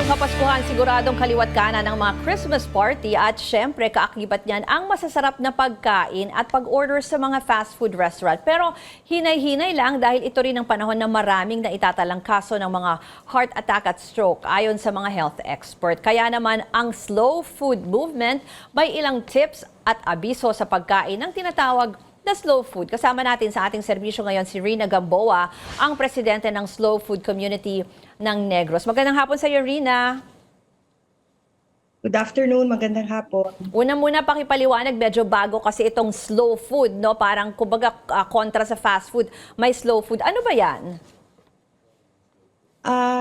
Ngayong Kapaskuhan, siguradong kaliwat kanan ng mga Christmas party at syempre kaakibat niyan ang masasarap na pagkain at pag-order sa mga fast food restaurant. Pero hinay-hinay lang dahil ito rin ang panahon na maraming na itatalang kaso ng mga heart attack at stroke ayon sa mga health expert. Kaya naman ang slow food movement may ilang tips at abiso sa pagkain ng tinatawag na slow food. Kasama natin sa ating serbisyo ngayon si Rina Gamboa, ang presidente ng Slow Food Community ng Negros. Magandang hapon sa iyo, Rina. Good afternoon, magandang hapon. Una-muna pakipaliwanag, medyo bago kasi itong slow food, no? Parang kumbaga kontra sa fast food, may slow food. Ano ba yan?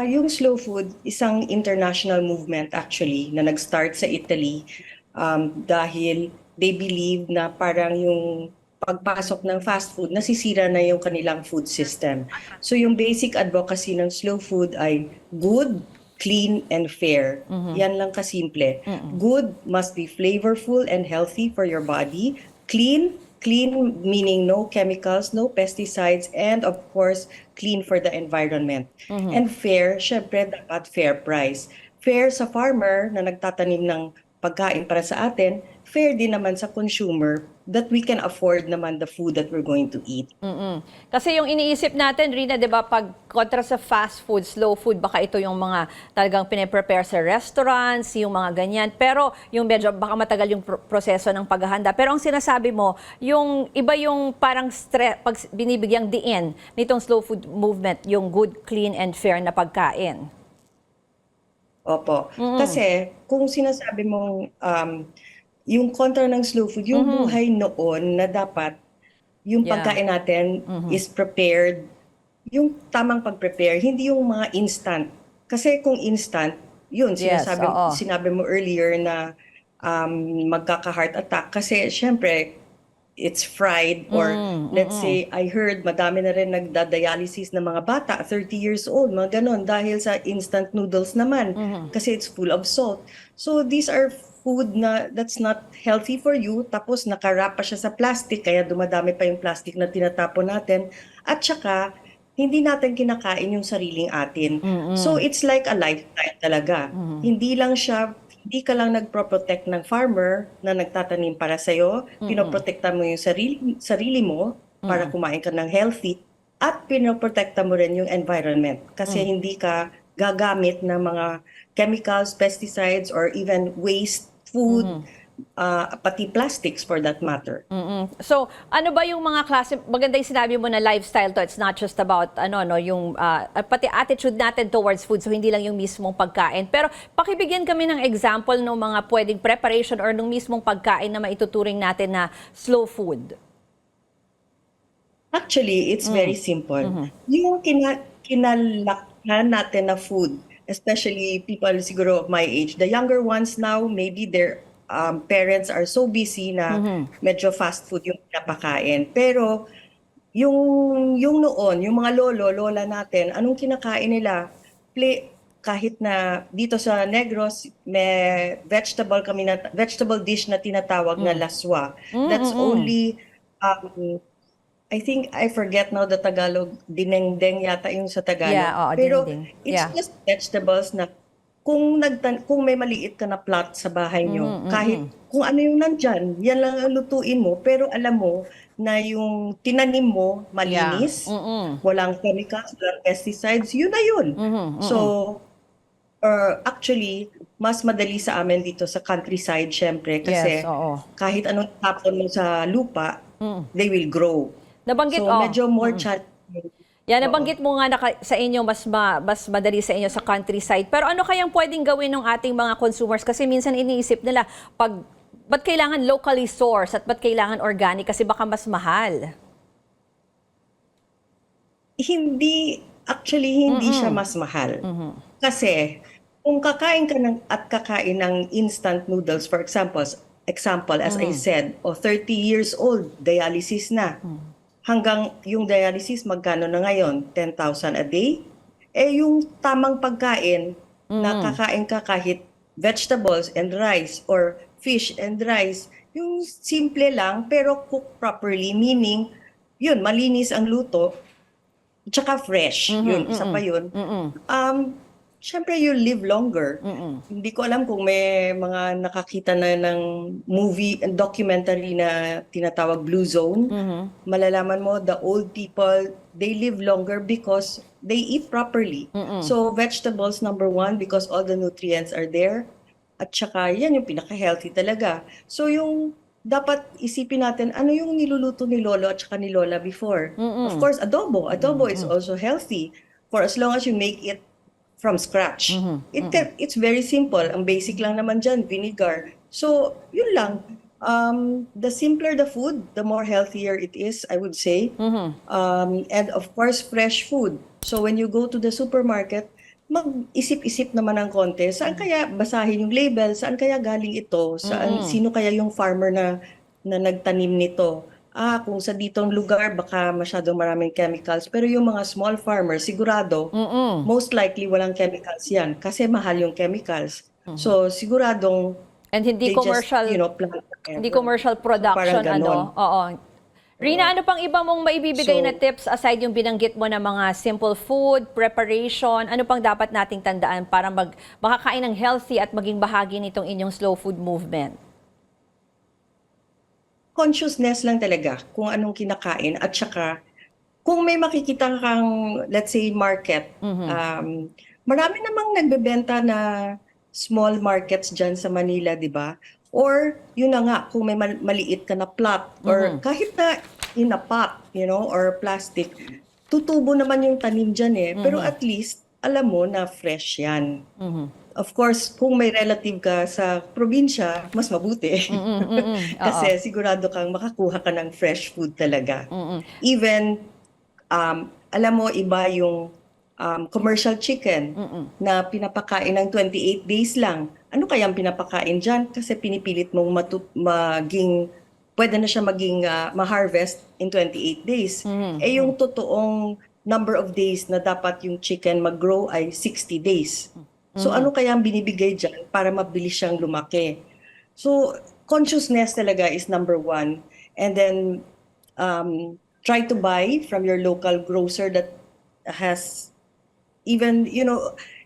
Yung slow food, isang international movement actually na nag-start sa Italy dahil they believe na parang yung pagpasok ng fast food, nasisira na yung kanilang food system. So yung basic advocacy ng slow food ay good, clean, and fair. Yan lang kasimple. Good must be flavorful and healthy for your body. Clean meaning no chemicals, no pesticides, and of course, clean for the environment. And fair, syempre dapat fair price. Fair sa farmer na nagtatanim ng pagkain para sa atin, fair din naman sa consumer that we can afford naman the food that we're going to eat. Kasi yung iniisip natin, Rina, di ba, pag kontra sa fast food, slow food, baka ito yung mga talagang pinaprepare sa restaurants, yung mga ganyan. Pero yung medyo, baka matagal yung proseso ng paghahanda. Pero ang sinasabi mo, yung iba yung parang stress, pag binibigyang diin nitong slow food movement, yung good, clean, and fair na pagkain. Opo. Kasi kung sinasabi mong yung kontra ng slow food, yung buhay noon na dapat yung pagkain natin is prepared, yung tamang pag-prepare, hindi yung mga instant. Kasi kung instant, yun, sinabi mo earlier na magkaka-heart attack. Kasi syempre, it's fried or let's say, I heard madami na rin nagda-dialysis ng mga bata, 30 years old, mga ganon, dahil sa instant noodles naman. Kasi it's full of salt. So these are food na that's not healthy for you, tapos nakarap pa siya sa plastic, kaya dumadami pa yung plastic na tinatapon natin. At saka, hindi natin kinakain yung sariling atin. So it's like a lifestyle talaga. Hindi ka lang nagpro-protect ng farmer na nagtatanim para sa'yo, pinoprotekta mo yung sarili mo para kumain ka ng healthy, at pinoprotekta mo rin yung environment kasi hindi ka gagamit ng mga chemicals, pesticides, or even waste food, pati plastics for that matter. So, ano ba yung mga klase, maganda yung sinabi mo na lifestyle to, it's not just about yung pati attitude natin towards food, so hindi lang yung mismong pagkain. Pero pakibigyan kami ng example ng mga pwedeng preparation or ng mismong pagkain na maituturing natin na slow food. Actually, it's very simple. Yung kinalakhan natin na food, especially people siguro of my age, the younger ones now, maybe their parents are so busy na medyo fast food yung pinapakain. Pero yung noon, yung mga lola natin, anong kinakain nila? Kahit na dito sa Negros, may vegetable dish na tinatawag na laswa. That's only I think I forget now the Tagalog, dinengdeng yata yung sa Tagalog. Yeah, pero dinengdeng. it's just vegetables na kung may maliit ka na plot sa bahay nyo, kahit kung ano yung nandyan, yan lang ang lutuin mo, pero alam mo na yung tinanim mo malinis, walang chemicals, walang pesticides, yun na yun. So, actually, mas madali sa amin dito sa countryside, syempre, kasi kahit anong tapon mo sa lupa, they will grow. Nabanggit, so, medyo more challenging. Yan, nabanggit mo nga na sa inyo, mas madali sa inyo sa countryside. Pero ano kayang pwedeng gawin ng ating mga consumers? Kasi minsan iniisip nila, ba't kailangan locally sourced at ba't kailangan organic? Kasi baka mas mahal. Hindi siya mas mahal. Kasi, kung kakain ka kakain ng instant noodles, for example, as I said, 30 years old, dialysis na. Hanggang yung dialysis, magkano na ngayon? 10,000 a day? Yung tamang pagkain, na kakain ka kahit vegetables and rice or fish and rice, yung simple lang pero cooked properly, meaning, yun, malinis ang luto, tsaka fresh. Yun, isa pa yun. syempre you live longer. Hindi ko alam kung may mga nakakita na ng movie and documentary na tinatawag Blue Zone. Malalaman mo, the old people, they live longer because they eat properly. So vegetables, number one, because all the nutrients are there. At saka yan yung pinaka-healthy talaga. So yung dapat isipin natin, ano yung niluluto ni Lolo at saka ni Lola before? Of course, adobo. Adobo is also healthy for as long as you make it from scratch. It's very simple. Ang basic lang naman dyan, vinegar. So, yun lang. The simpler the food, the more healthier it is, I would say. And of course, fresh food. So, when you go to the supermarket, mag-isip-isip naman ng konti. Saan kaya basahin yung label? Saan kaya galing ito? Sino kaya yung farmer na nagtanim nito? Kung sa ditong lugar, baka masyadong maraming chemicals. Pero yung mga small farmers, sigurado, most likely walang chemicals yan. Kasi mahal yung chemicals. So, siguradong And hindi they commercial, just, plant hindi commercial production, parang ganon. Oo. Rina, ano pang iba mong maibibigay So, na tips aside yung binanggit mo na mga simple food, preparation? Ano pang dapat nating tandaan para makakain ng healthy at maging bahagi nitong inyong slow food movement? Consciousness lang talaga kung anong kinakain at saka kung may makikita kang, let's say, market, marami namang nagbebenta na small markets dyan sa Manila, di ba? Or, yun na nga, kung may maliit ka na plot or kahit na in a pot, or plastic, tutubo naman yung tanim dyan eh. Pero at least, alam mo na fresh yan. Of course, kung may relative ka sa probinsya, mas mabuti. Kasi sigurado kang makakuha ka ng fresh food talaga. Even, alam mo, iba yung commercial chicken na pinapakain ng 28 days lang. Ano kaya ang pinapakain dyan? Kasi pinipilit mong pwede na siya maging ma-harvest in 28 days. Eh yung totoong number of days na dapat yung chicken mag-grow ay 60 days. So ano kaya ang binibigay dyan para mabilis siyang lumaki? So consciousness talaga is number one. And then try to buy from your local grocer that has even,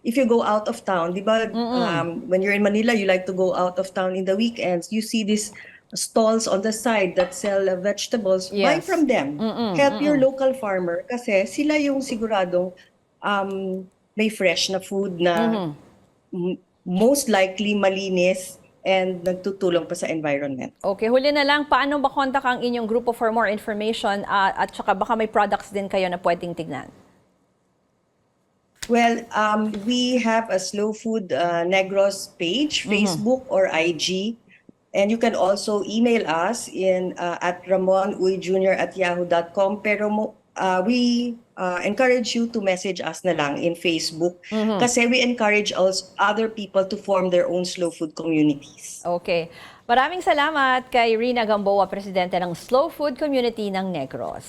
if you go out of town, di ba, when you're in Manila, you like to go out of town in the weekends, you see these stalls on the side that sell vegetables. Buy Yes. from them. Help your local farmer kasi sila yung siguradong may fresh na food na most likely malinis and nagtutulong pa sa environment. Okay, huli na lang, paano ba kontak ang inyong grupo for more information at saka baka may products din kayo na pwedeng tignan? Well, we have a Slow Food Negros page, Facebook or IG. And you can also email us at ramonuyjr@yahoo.com. Pero we encourage you to message us na lang in Facebook. Kasi we encourage also other people to form their own slow food communities. Okay. Maraming salamat kay Rina Gamboa, Presidente ng Slow Food Community ng Negros.